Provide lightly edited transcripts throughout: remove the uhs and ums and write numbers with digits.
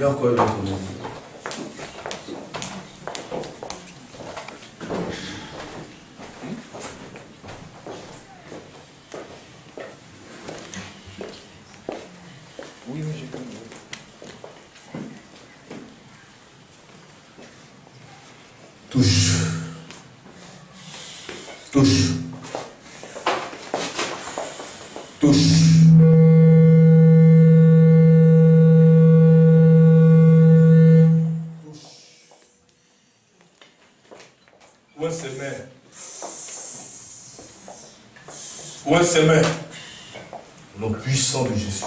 Il y a encore une autre chose. Oui, j'ai compris. Touche. Touche. Touche. Où est ses mains? Où est ses mains? Le nom puissant de Jésus.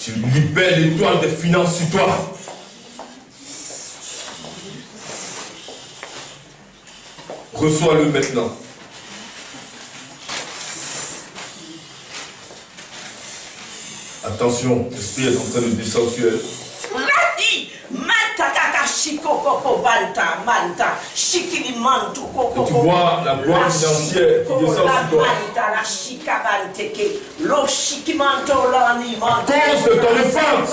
Je libère l'étoile des finances sur toi. Reçois-le maintenant. Attention, l'esprit est en train de descendre sur elle. Et tu vois la gloire financière qui descend sur toi. À cause de ton enfance,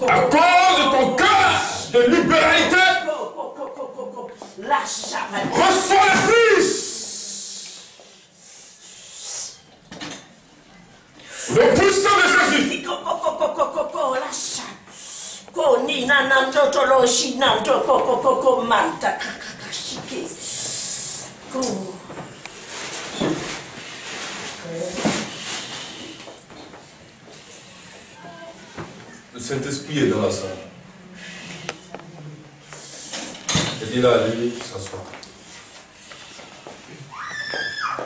à cause de ton cœur de libéralité, reçois le Fils. Le puissant de Jésus. Le Saint-Esprit est dans la salle. Et il a allé s'asseoir.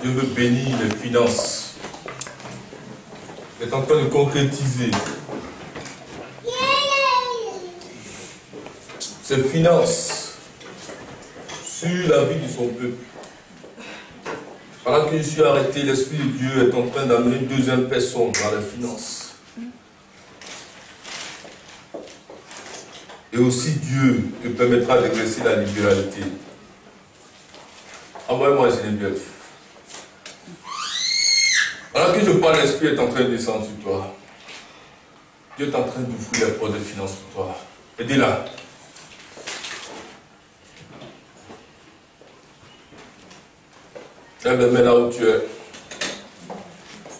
Dieu veut bénir les finances. Il est en train de concrétiser ses finances sur la vie de son peuple. Pendant que je suis arrêté, l'Esprit de Dieu est en train d'amener une deuxième personne dans les finances. Et aussi Dieu te permettra d'exercer la libéralité. Envoie-moi Geneviève. Pendant que je parle, l'Esprit est en train de descendre sur toi. Dieu est en train d'ouvrir les portes de finances pour toi. Aidez-la. Lève les mains là où tu es.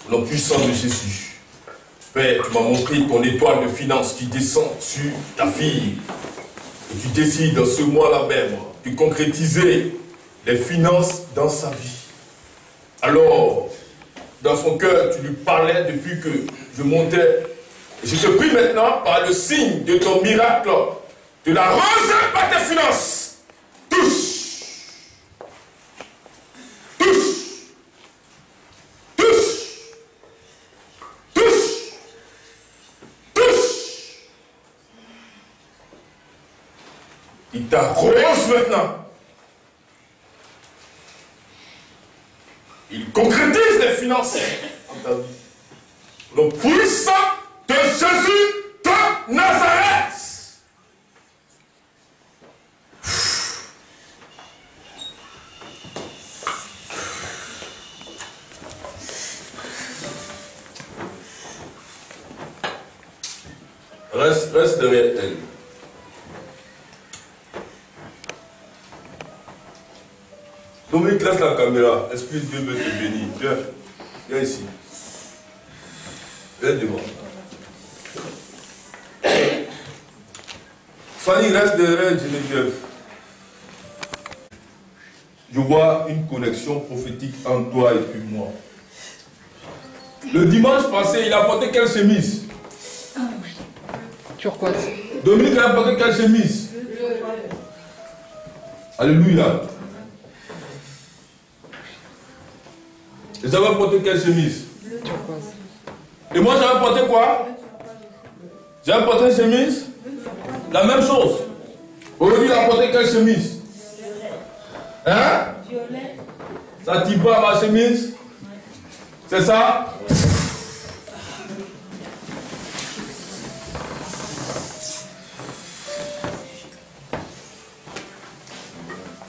Au nom puissant de Jésus. Père, tu m'as montré ton étoile de finances qui descend sur ta fille. Et tu décides dans ce mois-là même de concrétiser les finances dans sa vie. Alors, dans son cœur, tu lui parlais depuis que je montais. Et je te prie maintenant, par le signe de ton miracle, de la recevoir par tes finances. Touche. Il t'arrose maintenant. Il concrétise les finances dans ta vie. Le puissant de Jésus de Nazareth. Reste derrière elle. Dominique, laisse la caméra. L'Esprit de Dieu veut te bénir. Viens. Viens ici. Viens devant. Fanny, reste derrière Geneviève. Je vois une connexion prophétique entre toi et puis moi. Le dimanche passé, il a porté quelle chemise? Turquoise. Dominique a porté quelle chemise? Alléluia. Ils avaient porté quelle chemise? Turquoise. Et moi j'avais porté quoi? J'avais porté une chemise? La même chose. Aujourd'hui il a porté quelle chemise? Hein? Violet. Ça tire pas ma chemise? C'est ça?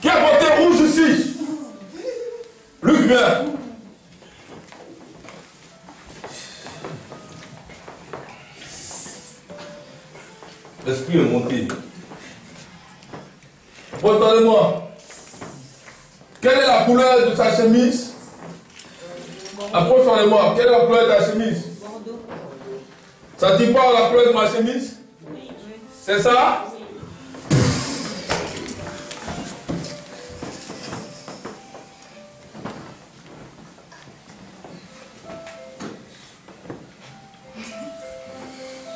Qui a porté rouge ici? Luc, viens. L'esprit est monté. Regardez-moi. Quelle est la couleur de sa chemise? Approche-moi. Quelle est la couleur de ta chemise? Ça dit pas la couleur de ma chemise? C'est ça?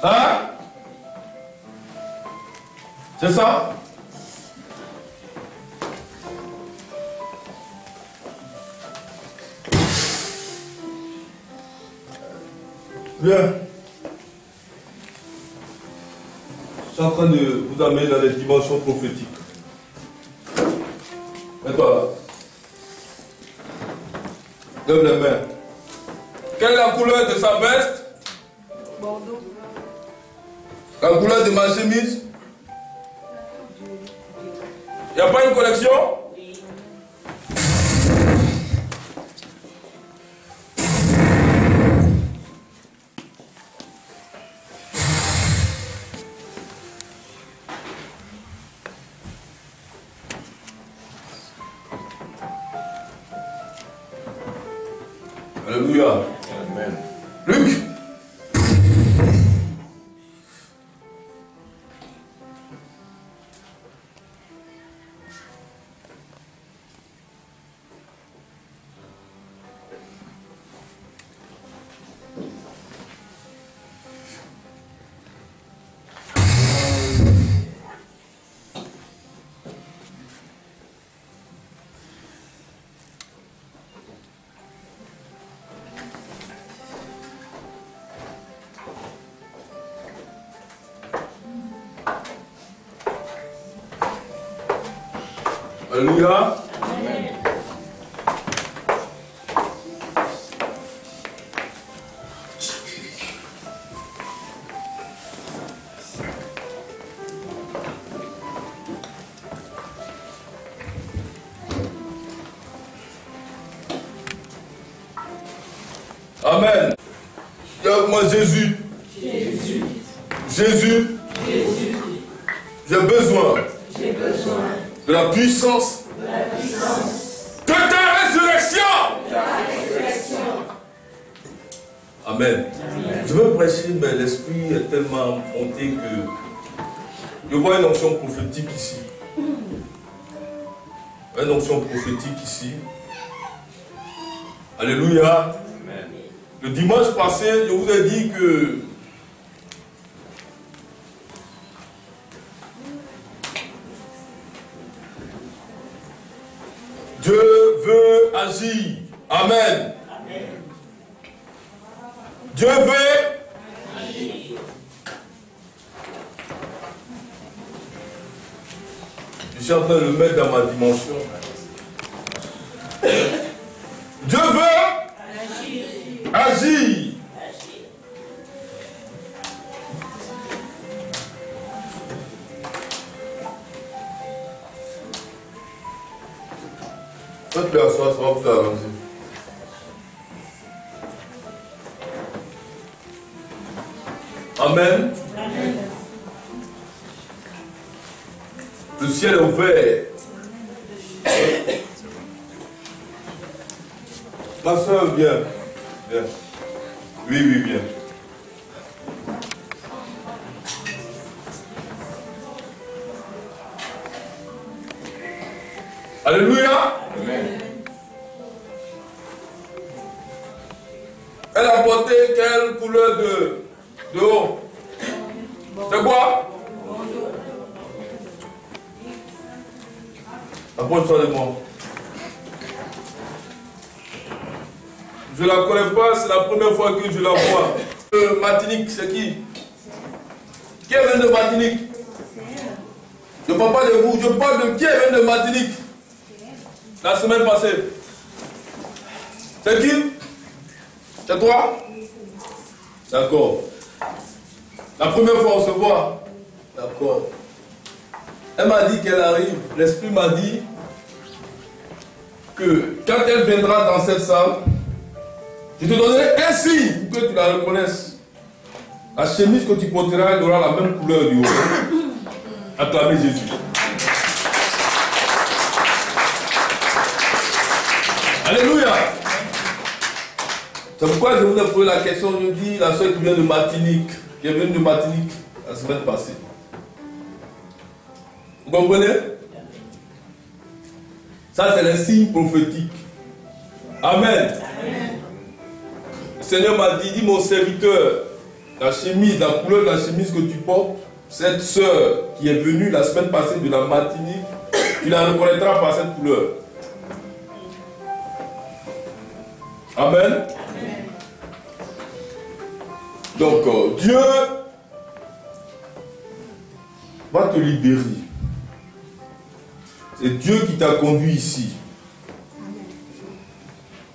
Hein? C'est ça? Bien. Je suis en train de vous amener dans les dimensions prophétiques. Mets-toi là. Lève les mains. Quelle est la couleur de sa veste? Bordeaux. La couleur de ma chemise? Il n'y a pas une collection? Alléluia. Amen. Luc. Alléluia. Amen. Amen. Dis-moi Jésus. Jésus. Jésus. Jésus. J'ai besoin. J'ai besoin. De la puissance, de ta résurrection. Amen. Amen. Je veux prêcher, mais l'esprit est tellement monté que je vois une onction prophétique ici. Une onction prophétique ici. Alléluia. Amen. Le dimanche passé, je vous ai dit que Dieu veut agir. Amen. Amen. Dieu veut agir. Je suis en train de le mettre dans ma dimension. Dieu veut agir. Faites-le asseoir, ça va vous avancer. Amen. Amen. Le ciel est ouvert. Ma soeur, viens. Viens. Oui, viens. Alléluia. Amen. Elle a porté quelle couleur de haut? C'est quoi? Approche-toi de moi. Je ne la connais pas, c'est la première fois que je la vois. Martinique, c'est qui? Qui vient de Martinique? Je ne parle pas de vous, je parle de qui vient de Martinique? La semaine passée. C'est qui? C'est toi? D'accord. La première fois on se voit. D'accord. Elle m'a dit qu'elle arrive. L'esprit m'a dit que quand elle viendra dans cette salle, je te donnerai un signe pour que tu la reconnaisses. La chemise que tu porteras, elle aura la même couleur du haut. Acclamez Jésus. Alléluia. C'est pourquoi je vous ai posé la question, je dis, la soeur qui vient de Martinique, qui est venue de Martinique la semaine passée. Vous comprenez? Ça, c'est le signe prophétique. Amen. Amen. Le Seigneur m'a dit, mon serviteur, la chemise, la couleur de la chemise que tu portes, cette soeur qui est venue la semaine passée de la Martinique, tu la reconnaîtras par cette couleur. Amen. Amen. Donc, Dieu va te libérer. C'est Dieu qui t'a conduit ici.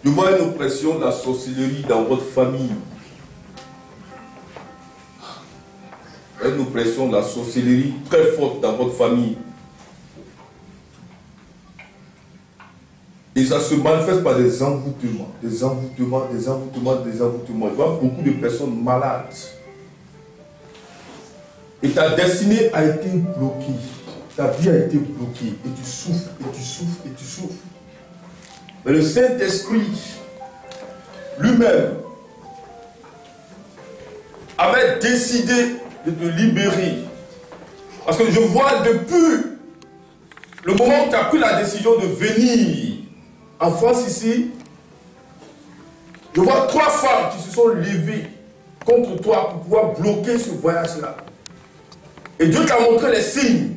Je vois une oppression de la sorcellerie dans votre famille. Une oppression de la sorcellerie très forte dans votre famille. Et ça se manifeste par des envoûtements, des envoûtements, des envoûtements, des envoûtements. Je vois beaucoup de personnes malades. Et ta destinée a été bloquée. Ta vie a été bloquée. Et tu souffres, et tu souffres, et tu souffres. Mais le Saint-Esprit, lui-même, avait décidé de te libérer. Parce que je vois depuis le moment où tu as pris la décision de venir en France ici, je vois 3 femmes qui se sont levées contre toi pour pouvoir bloquer ce voyage-là. Et Dieu t'a montré les signes.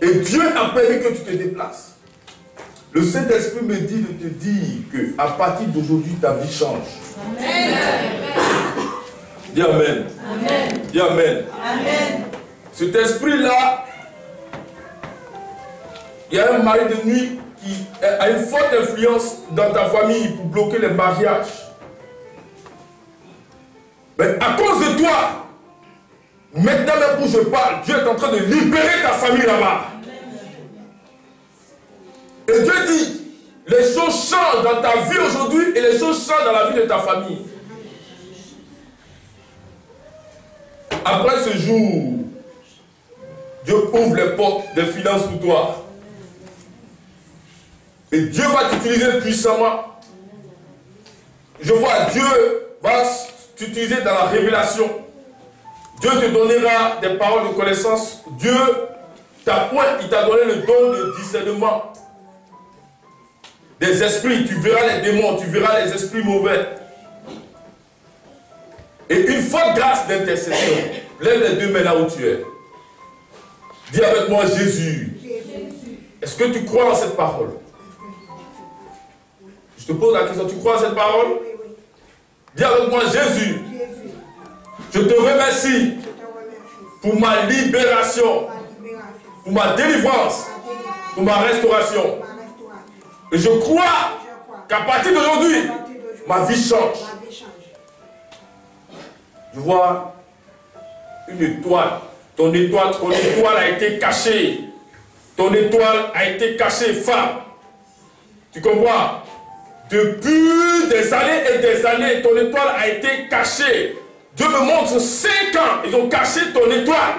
Et Dieu a permis que tu te déplaces. Le Saint-Esprit me dit de te dire qu'à partir d'aujourd'hui, ta vie change. Amen. Dis Amen. Amen. Dis Amen. Amen. Cet esprit-là, il y a un mari de nuit qui a une forte influence dans ta famille pour bloquer les mariages. Mais à cause de toi, maintenant même où je parle, Dieu est en train de libérer ta famille là-bas. Et Dieu dit, les choses changent dans ta vie aujourd'hui et les choses changent dans la vie de ta famille. Après ce jour, Dieu ouvre les portes des finances pour toi. Et Dieu va t'utiliser puissamment. Je vois Dieu va t'utiliser dans la révélation. Dieu te donnera des paroles de connaissance. Dieu t'a donné le don de discernement des esprits. Tu verras les démons, tu verras les esprits mauvais. Et une forte grâce d'intercession. Lève les 2 mains là où tu es. Dis avec moi Jésus. Est-ce que tu crois en cette parole? Je te pose la question, tu crois en cette parole? Dis avec moi Jésus. Je te remercie pour ma libération, pour ma délivrance, pour ma restauration. Et je crois qu'à partir d'aujourd'hui, ma vie change. Je vois une étoile. Ton étoile a été cachée. Ton étoile a été cachée, femme. Tu comprends? Depuis des années et des années, ton étoile a été cachée. Dieu me montre 5 ans, ils ont caché ton étoile.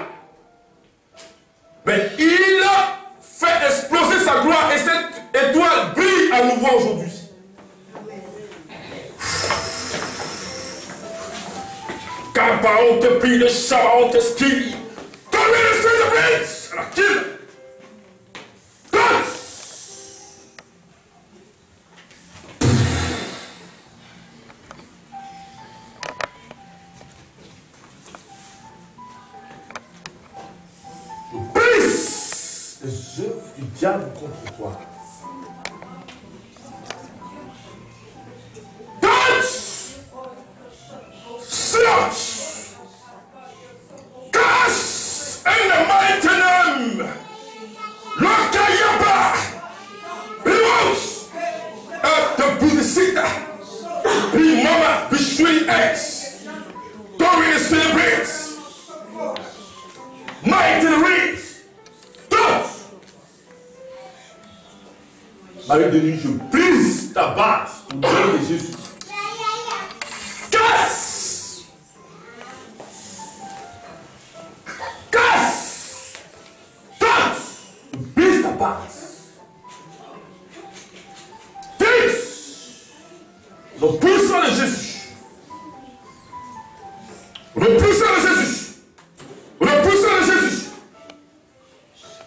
Mais il a fait exploser sa gloire et cette étoile brille à nouveau aujourd'hui. Cabaon te prie de Chabaon te skie. Combien de célébrites à la kill? Les œuvres du diable contre toi. Touch! Slash! Casse! In the mighty name! Lokayaba! Remote! At the Buddhisita! Remama! Bishri X! Tori the celebrates! Mighty reads! Marie de nuit, je brise ta base au nom de Jésus. Casse! Casse! puissant de Jésus. Au nom puissant de Jésus. Au nom puissant de Jésus.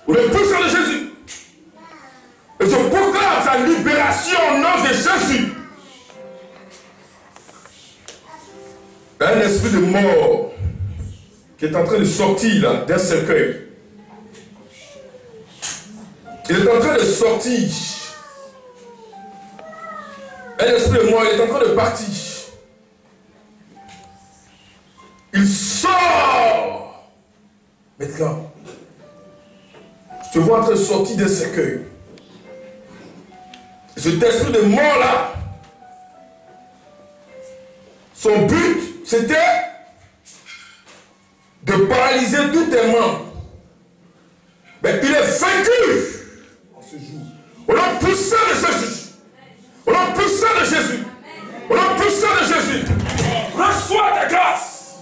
Au nom puissant de Jésus. Et je proclame sa libération au nom de Jésus. Il y a un esprit de mort qui est en train de sortir là d'un cercueil. Il est en train de sortir. Un esprit de mort, il est en train de partir. Il sort. Maintenant, je te vois en train de sortir d'un cercueil. Et cet esprit de mort là, son but, c'était de paralyser tous tes membres. Mais il est vaincu en ce jour. Au nom puissant de Jésus. Au nom puissant de Jésus. Au nom puissant de Jésus. Reçois ta grâce.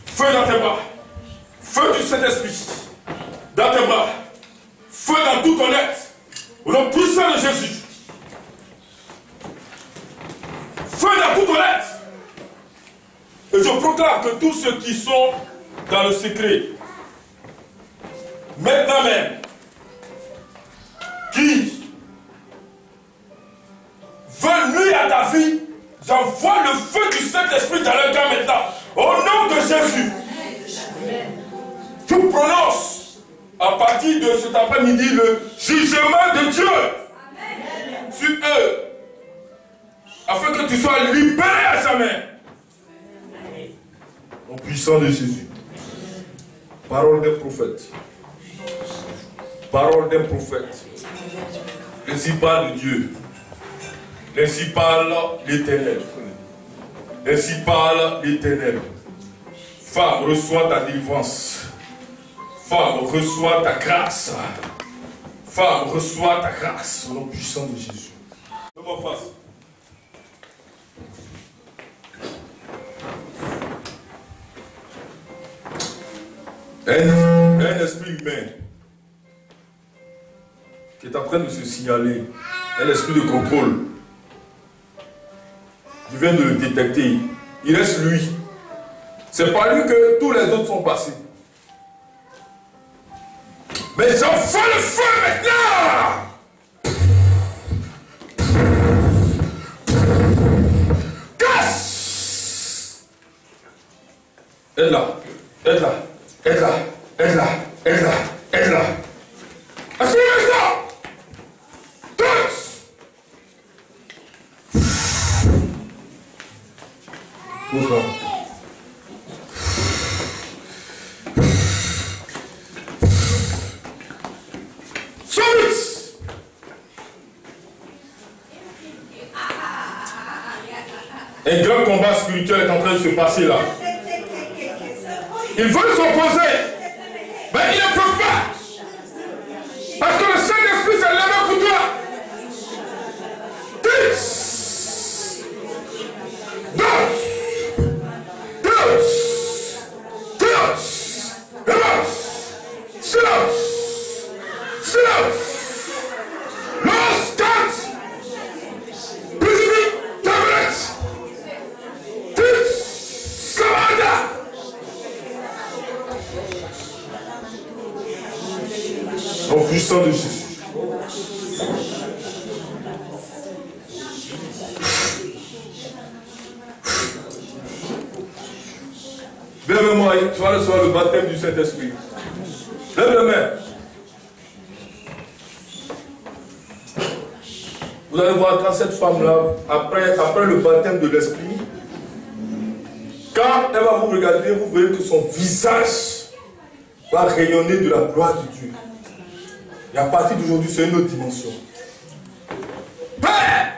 Feu dans tes bras. Feu du Saint-Esprit. Dans tes bras. Feu dans tout ton être. Au nom puissant de Jésus. Feu dans tout ton être. Et je proclame que tous ceux qui sont dans le secret, maintenant même, qui veulent nuire à ta vie, j'envoie le feu du Saint-Esprit dans leur cœur maintenant. Au nom de Jésus. Je prononce à partir de cet après-midi le jugement de Dieu sur eux, afin que tu sois libéré à jamais. Au puissant de Jésus. Parole d'un prophète. Parole d'un prophète. Ainsi parle Dieu. Ainsi parle l'Éternel. Ainsi parle l'Éternel. Femme, reçois ta délivrance. Femme, reçois ta grâce. Femme, reçois ta grâce. Au nom puissant de Jésus. De ma face. Un esprit humain qui est en train de se signaler, un esprit de contrôle. Je viens de le détecter. Il reste lui. C'est par lui que tous les autres sont passés. Mais j'envoie le feu maintenant! Casse! Elle là, elle là. Elle là, elle là, elle là, elle là. Assumez ça! Tous! Bonsoir. Subit! Un grand combat spirituel est en train de se passer là. Ils veulent s'opposer, mais ils ne peuvent pas. Parce que le Saint-Esprit s'est levé pour toi. 10, 12, 11, silence, silence. Lance 4, plus vite, tablette, 10, Samanda. Au puissant de Jésus. Lève-moi, tu vas recevoir le baptême du Saint-Esprit. Lève la main. Vous allez voir quand cette femme-là, après le baptême de l'Esprit, quand elle va vous regarder, vous verrez que son visage va rayonner de la gloire de Dieu. Et à partir d'aujourd'hui, c'est une autre dimension. Père,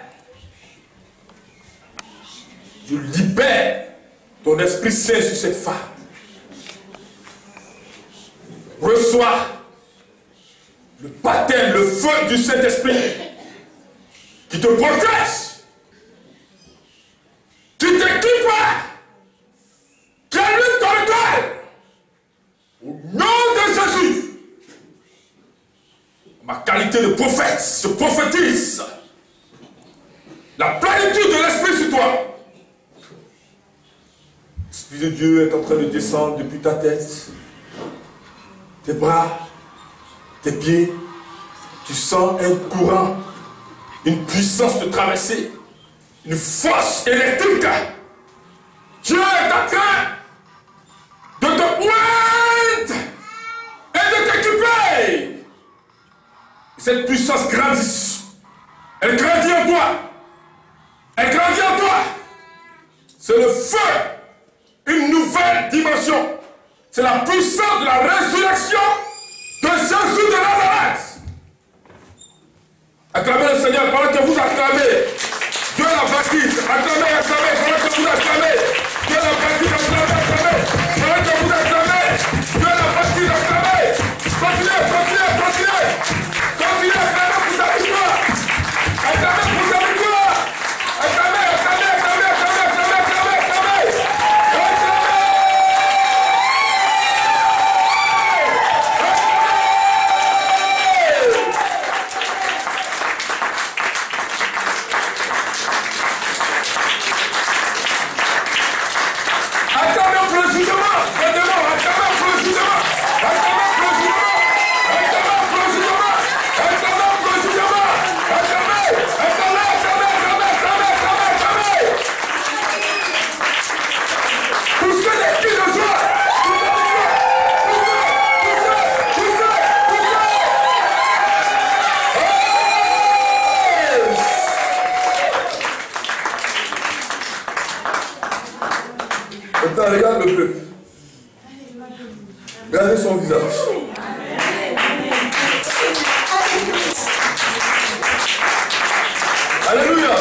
je libère ton Esprit Saint sur cette femme. Reçois le baptême, le feu du Saint-Esprit qui te protège, qui t'équipe, qui allume ton étoile. Au nom de Jésus, ma qualité de prophète, je prophétise La plénitude de l'Esprit sur toi. L'Esprit de Dieu est en train de descendre depuis ta tête, tes bras, tes pieds. Tu sens un courant, une puissance te traverser, une force électrique. Dieu est en train de te poindre et de t'équiper. Cette puissance grandit. Elle grandit en toi. Elle grandit en toi. C'est le feu. Une nouvelle dimension. C'est la puissance de la résurrection de Jésus de Nazareth. Acclamez le Seigneur pendant que vous acclamez. Dieu la baptise. Acclamez, acclamez pendant que vous acclamez. Dieu la baptise, acclamez, acclamez. Pendant que vous acclamez. Dieu la baptise, acclamez. Continuez, continuez, continuez. Continuez, acclamez pour sa victoire. Acclamez pour sa victoire. Acclamez, acclamez, acclamez, acclamez, acclamez, acclamez, acclamez. Regarde le peuple. Regardez son visage. Alléluia.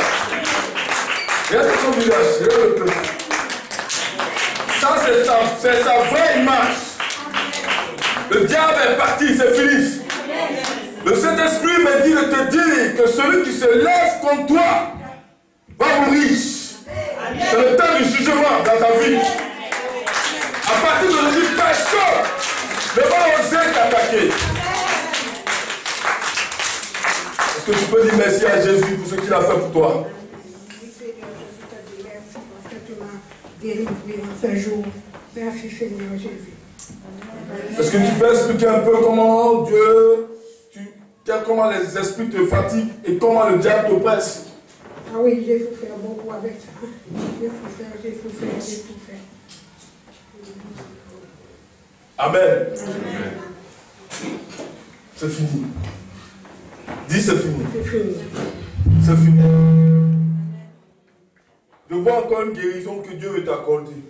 Regardez son visage. Regardez le peuple. Ça, c'est sa vraie image. Le diable est parti, c'est fini. Le Saint-Esprit m'a dit de te dire que celui qui se lève contre toi va mourir. C'est le temps du jugement dans ta vie. À partir de aujourd'hui, personne ne va oser t'attaquer. Est-ce que tu peux dire merci à Jésus pour ce qu'il a fait pour toi? Oui, Seigneur, je te dis merci parce que tu m'as délivré en ce jour. Merci, Seigneur Jésus. Est-ce que tu peux expliquer un peu comment Dieu, comment les esprits te fatiguent et comment le diable te presse? Ah oui, j'ai souffert beaucoup avec ça. J'ai souffert. Amen. C'est fini. Dis c'est fini. C'est fini. C'est fini. Je vois encore une guérison que Dieu veut t'accorder.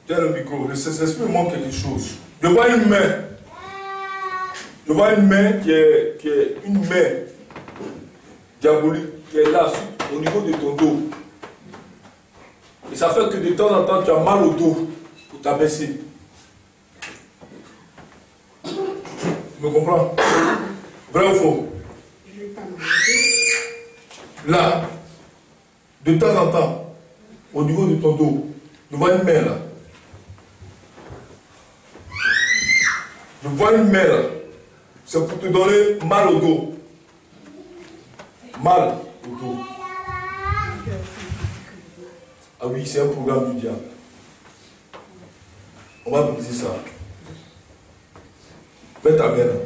Tiens le micro. Le Saint-Esprit manque quelque chose. Je vois une main. Je vois une main qui est une main diabolique qui est là au niveau de ton dos. Et ça fait que de temps en temps tu as mal au dos pour t'abaisser. Tu me comprends? Vrai ou faux? Là, de temps en temps, au niveau de ton dos, je vois une main là. Je vois une main là. C'est pour te donner mal au dos. Mal au dos. Ah oui, c'est un programme du diable. On va briser ça. Mets ta main là.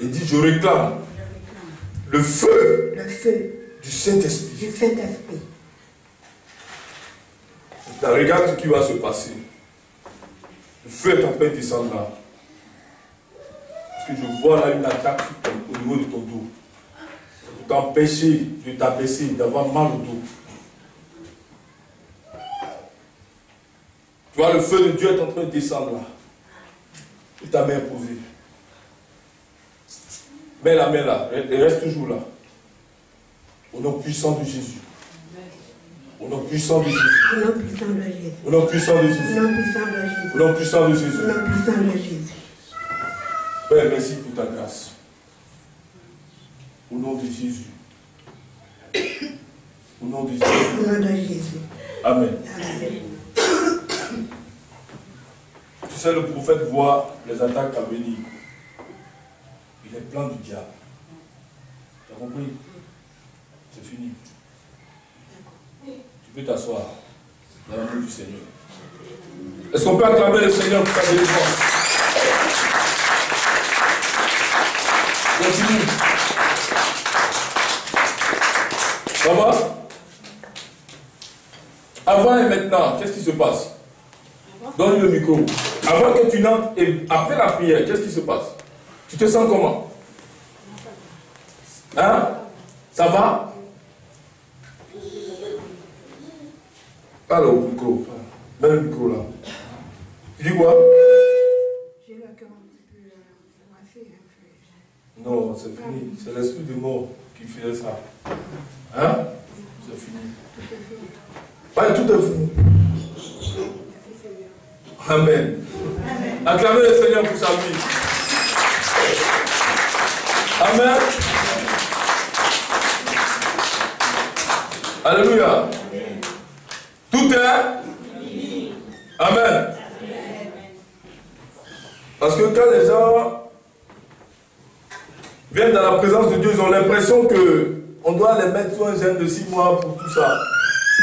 Et dis, je réclame le feu du Saint-Esprit. Regarde ce qui va se passer. Le feu est en train de descendre là. Parce que je vois là une attaque au niveau de ton dos. Pour t'empêcher de t'abaisser, d'avoir mal au dos. Tu vois, le feu de Dieu est en train de descendre là. Et ta main posée. Mets la main là, elle reste toujours là. Au nom puissant de Jésus. Au nom puissant de Jésus. Au nom puissant de Jésus. Au nom puissant de Jésus. Père, merci pour ta grâce. Au nom de Jésus. Au nom de Jésus. Amen. Tu sais, le prophète voit les attaques à venir. Il est plein du diable. Tu as compris? C'est fini. Tu peux t'asseoir dans l'amour du Seigneur. Est-ce qu'on peut acclamer le Seigneur pour sa délivrance? Continue. Ça va? Avant et maintenant, qu'est-ce qui se passe? Donne le micro. Avant que tu n'entres et après la prière, qu'est-ce qui se passe? Tu te sens comment? Hein? Ça va? Alors, micro. Mets le micro là. Tu dis quoi? J'ai le cœur un petit peu froissé. Non, c'est fini. C'est l'esprit de mort qui fait ça. Hein? C'est fini. Ouais, tout est fini. Amen. Acclamez le Seigneur pour sa vie. Amen. Alléluia. Tout est. Amen. Parce que quand les gens viennent dans la présence de Dieu, ils ont l'impression qu'on doit les mettre sous un gène de 6 mois pour tout ça.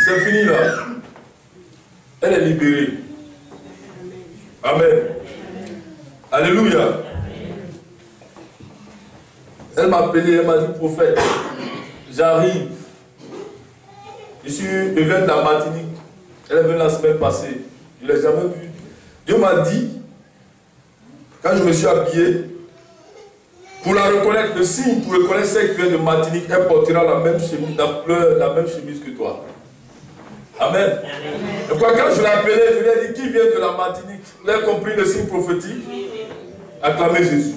C'est fini là. Elle est libérée. Amen. Alléluia. Elle m'a appelé, elle m'a dit prophète, j'arrive. Je viens de la Martinique. Elle est venue la semaine passée. Je ne l'ai jamais vue. Dieu m'a dit, quand je me suis habillé, pour la reconnaître, le signe pour reconnaître celle qui vient de Martinique, elle portera la même chemise, la même chemise que toi. Amen. Et quoi, quand je l'ai appelé, je lui ai dit qui vient de la Martinique. Vous avez compris le signe prophétique? Acclamez Jésus.